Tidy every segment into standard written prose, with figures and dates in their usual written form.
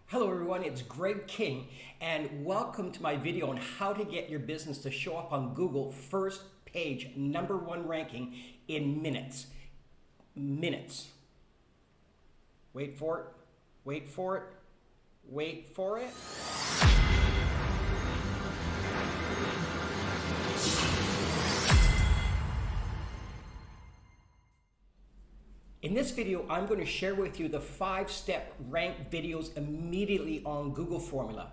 Hello everyone, it's Greg King and welcome to my video on how to get your business to show up on Google first page #1 ranking in minutes. Minutes. Wait for it, wait for it, wait for it. In this video, I'm going to share with you the 5-step rank videos immediately on Google formula,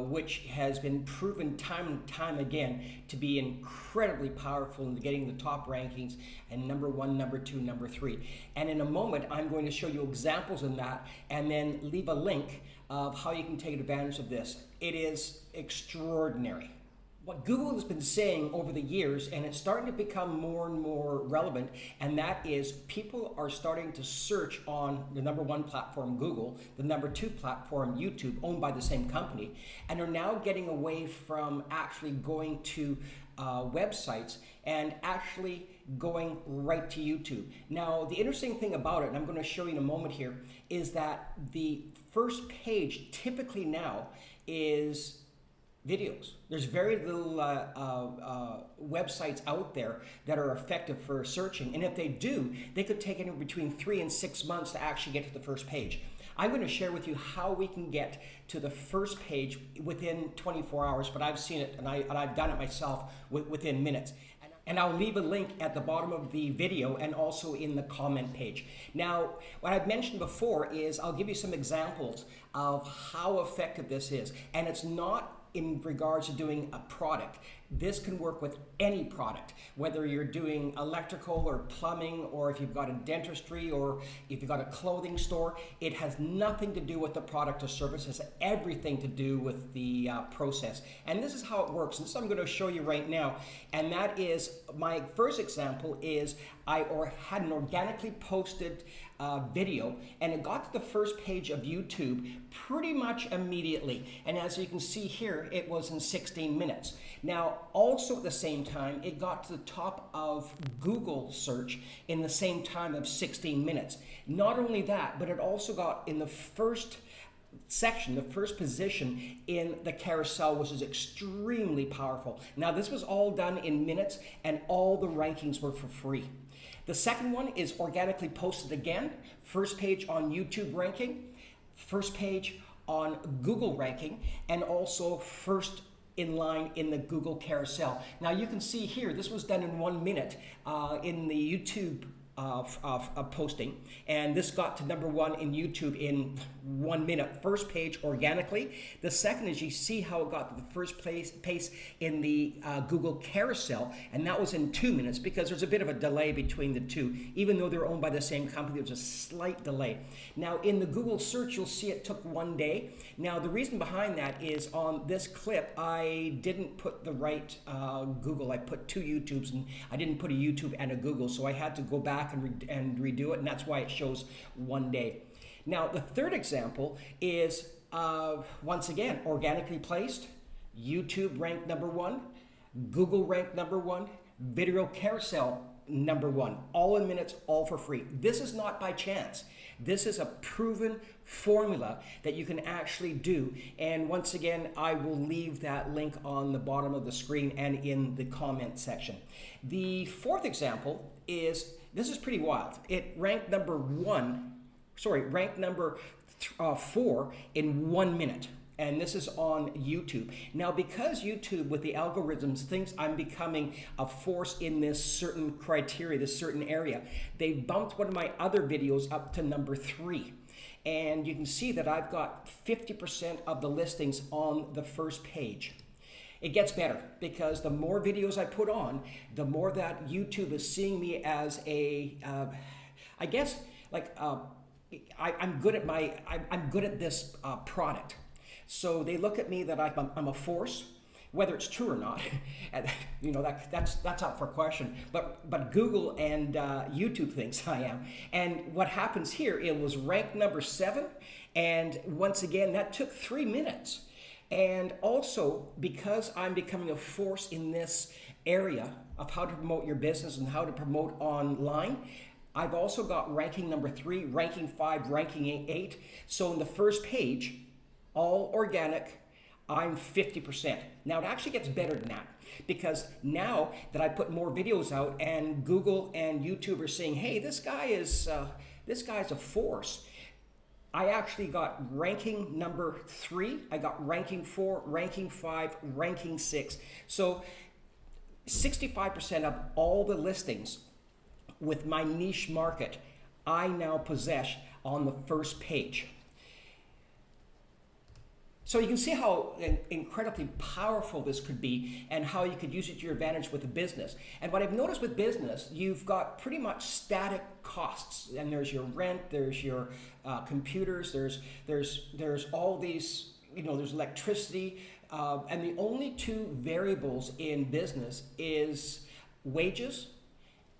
which has been proven time and time again to be incredibly powerful in getting the top rankings and #1, #2, #3. And in a moment, I'm going to show you examples of that and then leave a link of how you can take advantage of this. It is extraordinary. What Google has been saying over the years, and it's starting to become more and more relevant, and that is people are starting to search on the #1 platform, Google, the #2 platform, YouTube, owned by the same company, and are now getting away from actually going to websites and actually going right to YouTube. Now, the interesting thing about it, and I'm going to show you in a moment here, is that the first page typically now is videos. There's very little websites out there that are effective for searching, and if they do, they could take anywhere between 3 and 6 months to actually get to the first page. I'm going to share with you how we can get to the first page within 24 hours, but I've seen it and I've done it myself within minutes. And I'll leave a link at the bottom of the video and also in the comment page. Now, what I've mentioned before is I'll give you some examples of how effective this is. And it's not in regards to doing a product. This can work with any product, whether you're doing electrical or plumbing, or if you've got a dentistry, or if you've got a clothing store. It has nothing to do with the product or service. It has everything to do with the process. And this is how it works. And this I'm going to show you right now. And that is, my first example is I had an organically posted video, and it got to the first page of YouTube pretty much immediately. And as you can see here, it was in 16 minutes. Now, also at the same time, it got to the top of Google search in the same time of 16 minutes. Not only that, but it also got in the first section, the first position in the carousel, which is extremely powerful. Now, this was all done in minutes, and all the rankings were for free. The second one is organically posted again, first page on YouTube ranking, first page on Google ranking, and also first in line in the Google carousel. Now you can see here, this was done in 1 minute in the YouTube posting, and this got to #1 in YouTube in 1 minute, first page organically. The second is you see how it got to the first place in the Google carousel, and that was in 2 minutes because there's a bit of a delay between the two. Even though they're owned by the same company, there's a slight delay. Now in the Google search, you'll see it took 1 day. Now the reason behind that is on this clip, I didn't put the right Google. I put 2 YouTubes, and I didn't put a YouTube and a Google, so I had to go back and redo it, and that's why it shows 1 day. Now the third example is once again organically placed, YouTube ranked #1, Google ranked #1, video carousel #1, all in minutes, all for free. This is not by chance. This is a proven formula that you can actually do. And once again, I will leave that link on the bottom of the screen and in the comment section. The fourth example is, this is pretty wild. It ranked ranked number 4 in 1 minute. And this is on YouTube. Now, because YouTube, with the algorithms, thinks I'm becoming a force in this certain criteria, this certain area, they bumped one of my other videos up to #3. And you can see that I've got 50% of the listings on the first page. It gets better because the more videos I put on, the more that YouTube is seeing me as a, I guess, like I'm good at this product. So they look at me that I'm a force, whether it's true or not. And, you know, that's up for question. But Google and YouTube thinks I am. And what happens here? It was ranked #7, and once again that took 3 minutes. And also, because I'm becoming a force in this area of how to promote your business and how to promote online, I've also got ranking number 3, ranking 5, ranking 8. So in the first page, all organic, I'm 50%. Now it actually gets better than that, because now that I put more videos out and Google and YouTube are saying, hey, this guy's a force. I actually got ranking number 3, I got ranking 4, ranking 5, ranking 6. So 65% of all the listings with my niche market, I now possess on the first page. So you can see how incredibly powerful this could be and how you could use it to your advantage with a business. And what I've noticed with business, you've got pretty much static costs. And there's your rent, there's your computers, there's all these, there's electricity. And the only 2 variables in business is wages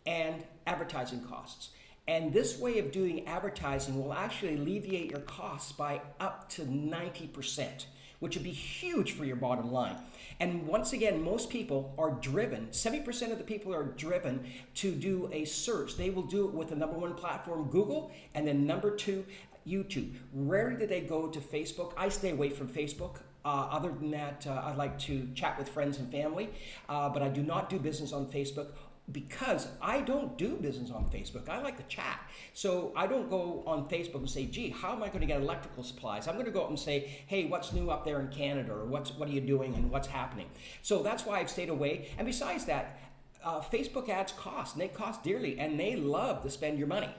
and advertising costs. And this way of doing advertising will actually alleviate your costs by up to 90%, which would be huge for your bottom line. And once again, most people are driven, 70% of the people are driven to do a search. They will do it with the number 1 platform, Google, and then number 2, YouTube. Rarely do they go to Facebook. I stay away from Facebook. Other than that, I like to chat with friends and family, but I do not do business on Facebook, because I don't do business on Facebook. I like to chat. So I don't go on Facebook and say, gee, how am I going to get electrical supplies? I'm going to go up and say, hey, what's new up there in Canada? Or what are you doing and what's happening? So that's why I've stayed away. And besides that, Facebook ads cost, and they cost dearly, and they love to spend your money.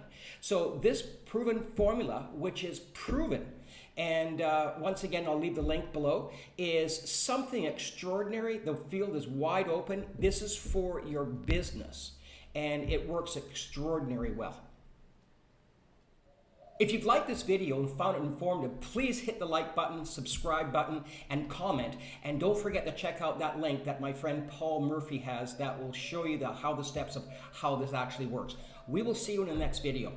So this proven formula, which is proven, and once again, I'll leave the link below, is something extraordinary. The field is wide open. This is for your business, and it works extraordinarily well. If you've liked this video and found it informative, please hit the like button, subscribe button, and comment. And don't forget to check out that link that my friend Paul Murphy has that will show you how the steps of how this actually works. We will see you in the next video.